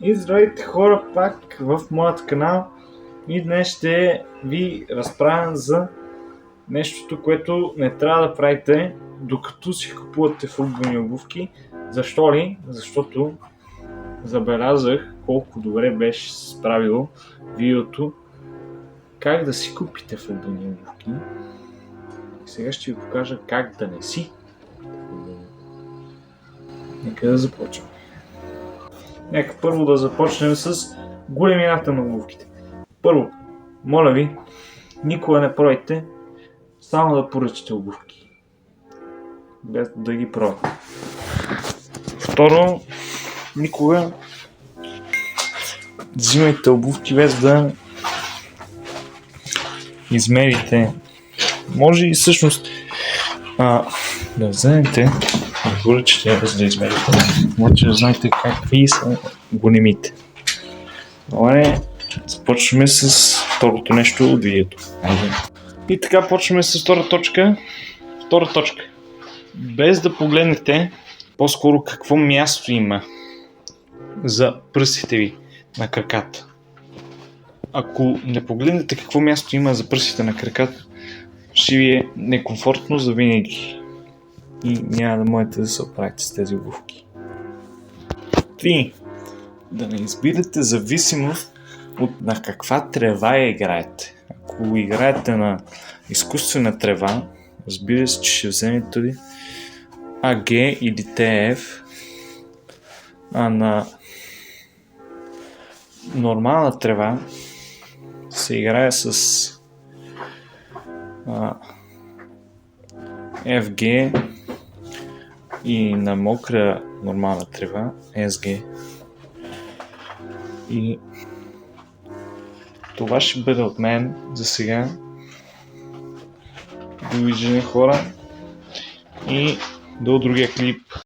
И здравейте хора пак в моят канал и днес ще ви разправям за нещото, което не трябва да правите докато си купувате футболни обувки. Защо ли? Защото забелязах колко добре беше справило видеото как да си купите футболни обувки. И сега ще ви покажа как да не си. Нека да започваме. Нека първо да започнем с големината на обувките. Първо, моля ви, никога не пробайте само да поръчате обувки, без да ги пробвате. Второ, никога взимайте обувки без да измерите. Може и всъщност да вземете, да поръчате без да измерите, може да знаете какви са големите. Добре, започваме с второто нещо от видеото. И така почваме с втора точка. Втора точка. Без да погледнете по-скоро какво място има за пръстите ви на краката. Ако не погледнете какво място има за пръстите на краката, ще ви е некомфортно за винаги. И няма да можете да се оправите с тези обувки. 3. Да не избирате зависимост от на каква трева играете. Ако играете на изкуствена трева, разбира се, че ще вземете АГ или ТФ, а на нормална трева се играе с ФГ и на мокра нормална трева СГ. И това ще бъде от мен за сега. Довиждане хора и до другия клип.